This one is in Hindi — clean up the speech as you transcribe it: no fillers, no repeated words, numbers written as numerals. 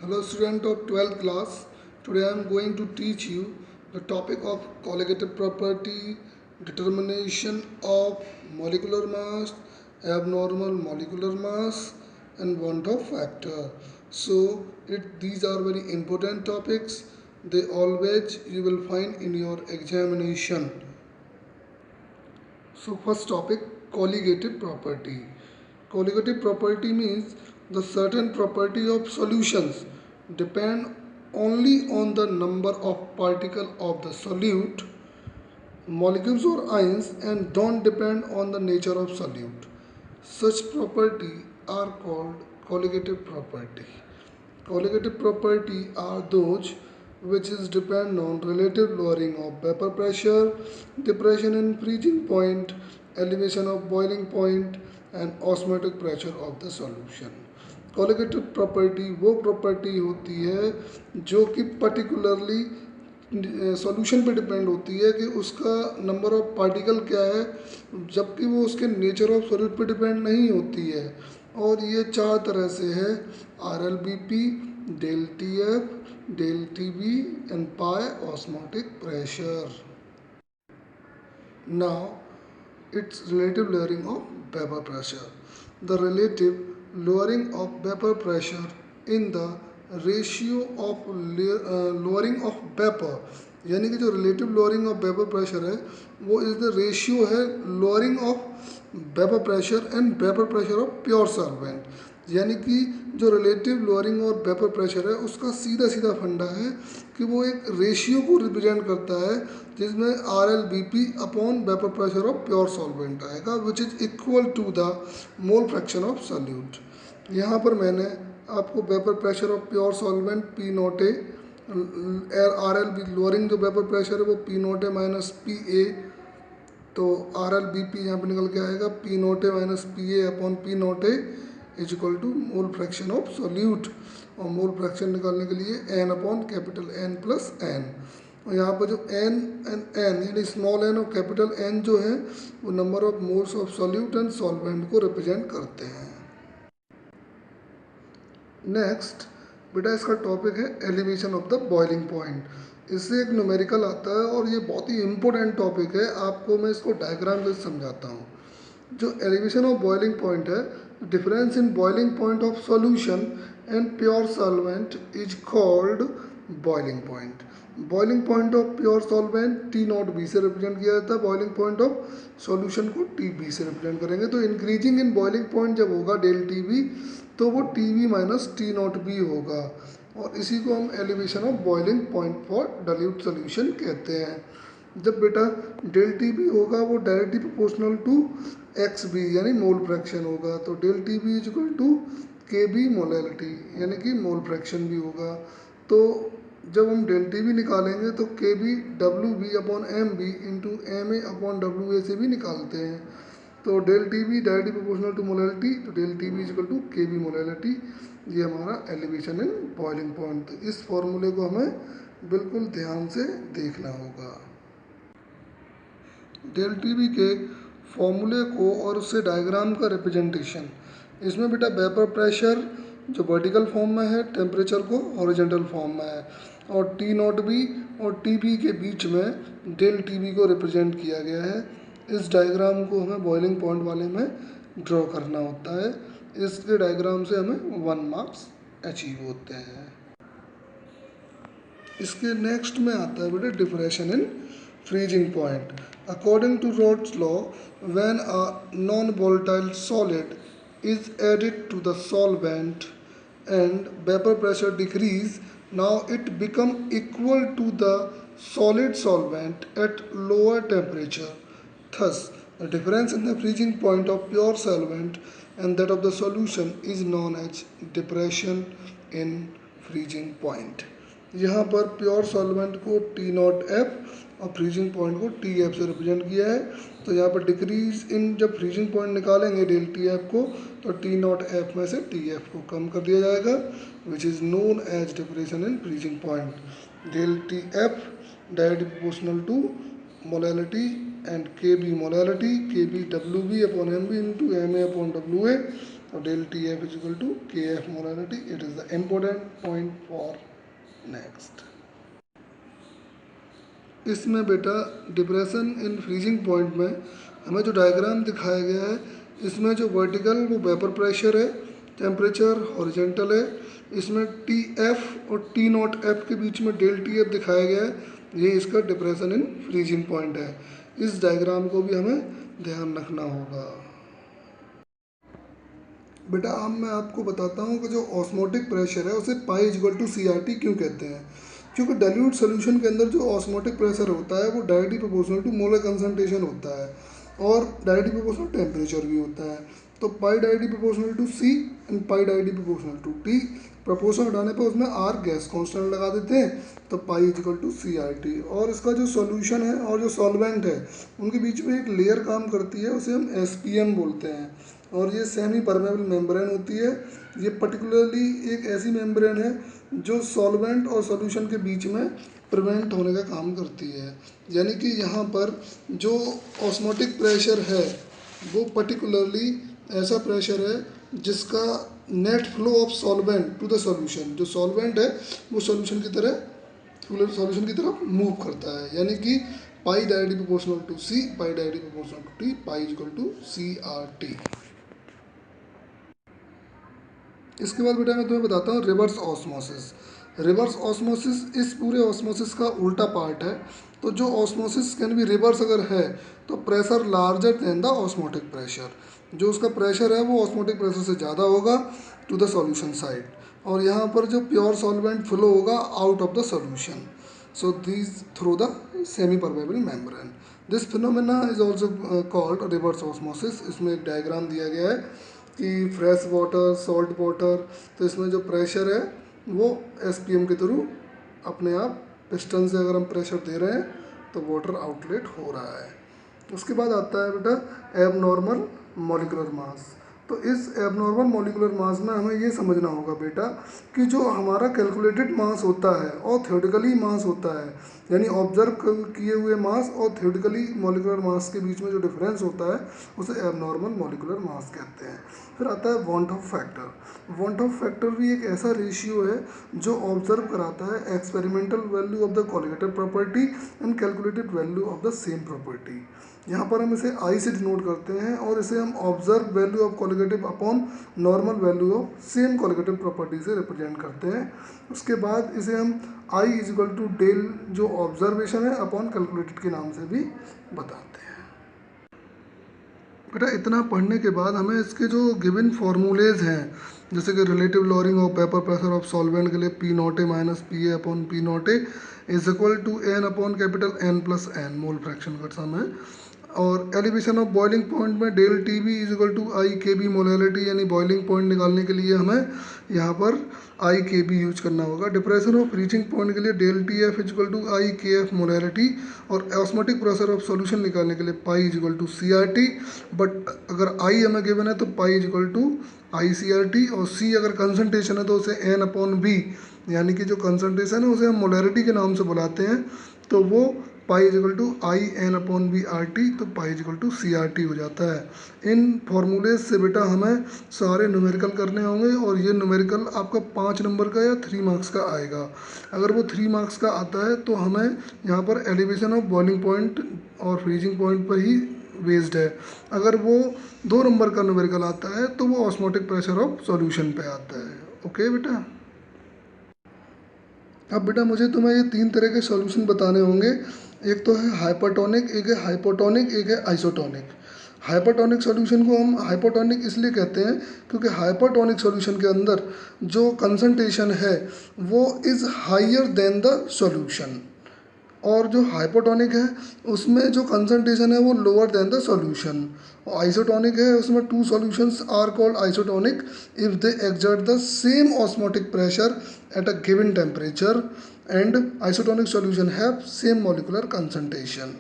Hello student of 12th class. Today I am going to teach you the topic of colligative property, determination of molecular mass, abnormal molecular mass and want of factor. So these are very important topics. They always you will find in your examination. So first topic, colligative property. Colligative property means the certain property of solutions depend only on the number of particles of the solute, molecules or ions, and don't depend on the nature of solute. Such property are called colligative property. Colligative property are those which is depend on relative lowering of vapor pressure, depression in freezing point, elevation of boiling point and osmotic pressure of the solution. Colligative property वो प्रॉपर्टी होती है जो कि पर्टिकुलरली सॉल्यूशन पे डिपेंड होती है कि उसका नंबर ऑफ पार्टिकल क्या है, जबकि वो उसके नेचर ऑफ सॉल्यूट पे डिपेंड नहीं होती है। और ये चार तरह से है, R L B P, del T F, del T B and pi osmotic pressure. Now, its relative lowering of vapor pressure. The relative lowering of vapor pressure in the ratio of lowering of vapor, यानी कि जो relative lowering of vapour pressure है वो इज द रेशियो है lowering of vapour pressure and vapour pressure of pure solvent. यानी कि जो रिलेटिव लोअरिंग और वेपर प्रेशर है उसका सीधा सीधा फंडा है कि वो एक रेशियो को रिप्रेजेंट करता है जिसमें R L B P upon vapour pressure of pure solvent आएगा which is equal to the mole fraction of solute. यहाँ पर मैंने आपको vapour pressure of pure solvent P naught A, R L B lowering जो वेपर प्रेशर है वो P naught A minus P A, तो आर एल बी पी यहाँ पर निकल के आएगा P naught A minus P A upon P naught A is equal to mole fraction of solute. और मोल फ्रैक्शन निकालने के लिए N upon capital N plus N, और यहाँ पर जो एन एंड एन यानी स्मॉल एन और कैपिटल एन जो है वो number of moles of solute and solvent को रिप्रेजेंट करते हैं। नेक्स्ट बेटा इसका टॉपिक है elevation of the boiling point. इससे एक न्यूमेरिकल आता है और ये बहुत ही इंपॉर्टेंट टॉपिक है, आपको मैं इसको डायग्राम से समझाता हूँ। जो एलिवेशन ऑफ बॉइलिंग पॉइंट है, difference in boiling point of solution and pure solvent is called boiling point. Boiling point of pure solvent T naught B से रिप्रेजेंट किया जाता है, बॉइलिंग पॉइंट ऑफ सॉल्यूशन को टी बी से रिप्रेजेंट करेंगे। तो इंक्रीजिंग इन बॉइलिंग पॉइंट जब होगा डेल टी बी तो वो T B minus T naught B होगा, और इसी को हम elevation of boiling point for dilute solution कहते हैं। जब बेटा डेल टी बी होगा वो directly proportional to X B यानी मोल फ्रैक्शन होगा, तो del T B is equal to K B molality यानी कि मोल फ्रैक्शन भी होगा। तो जब हम डेल टी बी निकालेंगे तो K B W B upon M B into M A upon W A से भी निकालते हैं। तो del T B directly proportional to molality, तो del T B is equal to K B molality. ये हमारा एलिवेशन इन बॉइलिंग पॉइंट। तो इस फॉर्मूले को हमें बिल्कुल ध्यान से देखना होगा। डेल टी बी के फॉर्मूले को और उससे डायग्राम का रिप्रेजेंटेशन, इसमें बेटा वेपर प्रेशर जो वर्टिकल फॉर्म में है, टेम्परेचर को हॉरिजॉन्टल फॉर्म में है, और टी नॉट बी और टी बी के बीच में डेल टी बी को रिप्रेजेंट किया गया है। इस डायग्राम को हमें बॉइलिंग पॉइंट वाले में ड्रॉ करना होता है। इसके डायग्राम से हमें 1 मार्क्स अचीव होते हैं। इसके नेक्स्ट में आता है बेटा डिफरेंशन इन freezing point. According to Rod's law, when a non-volatile solid is added to the solvent and vapor pressure decrease, now it become equal to the solid solvent at lower temperature. Thus, the difference in the freezing point of pure solvent and that of the solution is known as depression in freezing point. यहाँ पर प्योर सॉल्वेंट को टी नॉट एफ और फ्रीजिंग पॉइंट को टी एफ से रिप्रेजेंट किया है। तो यहाँ पर डिक्रीज इन जब फ्रीजिंग पॉइंट निकालेंगे डेल टी एफ को तो टी नॉट एफ में से टी एफ को कम कर दिया जाएगा, which is known as depression in freezing point. Del T F directly proportional to molality and K B molality, K B W B upon M B into M A upon W A, और del T F is equal to K F molality. It is the important point for next. इसमें बेटा डिप्रेशन इन फ्रीजिंग पॉइंट में हमें जो डायग्राम दिखाया गया है, इसमें जो वर्टिकल वो वेपर प्रेशर है, टेम्परेचर हॉरिजेंटल है. इसमें टी एफ और टी नॉट एफ के बीच में डेल टी एफ दिखाया गया है. ये इसका डिप्रेशन इन फ्रीजिंग पॉइंट है. इस डायग्राम को भी हमें ध्यान रखना होगा. बेटा अब मैं आपको बताता हूँ कि जो ऑस्मोटिक प्रेशर है उसे pi equal to C R T क्यों कहते हैं. क्योंकि डाइल्यूट सोल्यूशन के अंदर जो ऑस्मोटिक प्रेशर होता है वो directly proportional to molar concentration होता है और डायरेक्टली प्रोपोर्शनल टेम्परेचर भी होता है. तो pi directly proportional to C and pi directly proportional to T. Proportion हटाने पर उसमें आर गैस कांस्टेंट लगा देते हैं, तो pi equal to C R T. और इसका जो सॉल्यूशन है और जो सॉल्वेंट है उनके बीच में एक लेयर काम करती है, उसे हम एस पी एम बोलते हैं. और ये सेमी परमेबल मेम्ब्रेन होती है. ये पर्टिकुलरली एक ऐसी मेम्ब्रेन है जो सॉल्वेंट और सॉल्यूशन के बीच में प्रिवेंट होने का काम करती है. यानी कि यहाँ पर जो ऑस्मोटिक प्रेशर है वो पर्टिकुलरली ऐसा प्रेशर है जिसका net flow of solvent to the solution, जो सॉल्वेंट है वो सॉल्यूशन की तरफ मूव करता है. यानी कि pi directly proportional to C, pi directly proportional to T, pi equal to C R T. इसके बाद बेटा मैं तुम्हें बताता हूँ रिवर्स ऑस्मोसिस. रिवर्स ऑस्मोसिस इस पूरे ऑस्मोसिस का उल्टा पार्ट है. तो जो ऑस्मोसिस कैन बी रिवर्स अगर है तो pressure larger than the osmotic pressure. जो उसका प्रेशर है वो ऑस्मोटिक प्रेशर से ज़्यादा होगा टू द सॉल्यूशन साइड. और यहाँ पर जो प्योर सॉल्वेंट फ्लो होगा out of the solution. So this through the semi permeable membrane. This phenomena is also called reverse osmosis. इसमें एक डायग्राम दिया गया है कि फ्रेश वाटर, सॉल्ट वाटर, तो इसमें जो प्रेशर है वो एसपीएम के थ्रू अपने आप पिस्टन से अगर हम प्रेशर दे रहे हैं तो वाटर आउटलेट हो रहा है. उसके बाद आता है बेटा एबनॉर्मल मॉलिक्यूलर मास. तो इस एबनॉर्मल मॉलिक्यूलर मास में हमें ये समझना होगा बेटा कि जो हमारा कैलकुलेटेड मास होता है और थ्योरेटिकली मास होता है, यानी ऑब्जर्व किए हुए मास और थ्योरेटिकली मॉलिक्यूलर मास के बीच में जो डिफरेंस होता है उसे एबनॉर्मल मॉलिक्यूलर मास कहते हैं. फिर आता है want of factor. Want of factor भी एक ऐसा रेशियो है जो ऑब्जर्व कराता है experimental value of the colligative property and calculated value of the same property. यहाँ पर हम इसे आई से डिनोट करते हैं और इसे हम observe value of colligative upon normal value of same colligative property से रिप्रेजेंट करते हैं. उसके बाद इसे हम I is equal to del जो ऑब्जर्वेशन है अपॉन कैलकुलेटेड के नाम से भी बताते हैं. बेटा इतना पढ़ने के बाद हमें इसके जो गिवन फार्मूलेज हैं, जैसे कि relative lowering of vapour pressure of solvent के लिए P not A minus P A upon P not A is equal to N upon capital N plus N mole fraction का सम है. और एलिवेशन ऑफ बॉइलिंग पॉइंट में del T B is equal to I K B molality, यानी बॉइलिंग पॉइंट निकालने के लिए हमें यहाँ पर आई के बी यूज करना होगा. डिप्रेशन ऑफ रीचिंग पॉइंट के लिए del T F is equal to I K F molality. और ऑस्मोटिक प्रेशर ऑफ सॉल्यूशन निकालने के लिए pi is equal to C R T. But अगर आई हमें गिवन है तो pi is equal to I C R T. और सी अगर कंसनट्रेशन है तो उसे एन अपॉन बी, यानी कि जो कंसनट्रेशन है उसे हम मोलैरिटी के नाम से बुलाते हैं, तो वो pi is equal to I N upon B R T, तो pi is equal to C R T हो जाता है. इन फॉर्मूले से बेटा हमें सारे न्यूमेरिकल करने होंगे और ये न्यूमेरिकल आपका 5 नंबर का या 3 मार्क्स का आएगा. अगर वो 3 मार्क्स का आता है तो हमें यहाँ पर एलिवेशन ऑफ बॉइलिंग पॉइंट और फ्रीजिंग पॉइंट पर ही बेस्ड है. अगर वो 2 नंबर का न्यूमेरिकल आता है तो वो ऑस्मोटिक प्रेशर ऑफ सॉल्यूशन पे आता है. ओके बेटा. अब बेटा मुझे तुम्हें ये 3 तरह के सॉल्यूशन बताने होंगे. एक तो है हाइपरटोनिक, एक है हाइपोटोनिक, एक है आइसोटोनिक. हाइपरटोनिक सॉल्यूशन को हम हाइपोटोनिक इसलिए कहते हैं क्योंकि हाइपरटोनिक सॉल्यूशन के अंदर जो कंसंट्रेशन है वो is higher than the solution. और जो हाइपोटोनिक है उसमें जो कंसंट्रेशन है वो लोअर देन द सॉल्यूशन. और आइसोटोनिक है उसमें 2 solutions are called isotonic if they exert the same osmotic pressure at a given temperature and isotonic solution have same molecular concentration.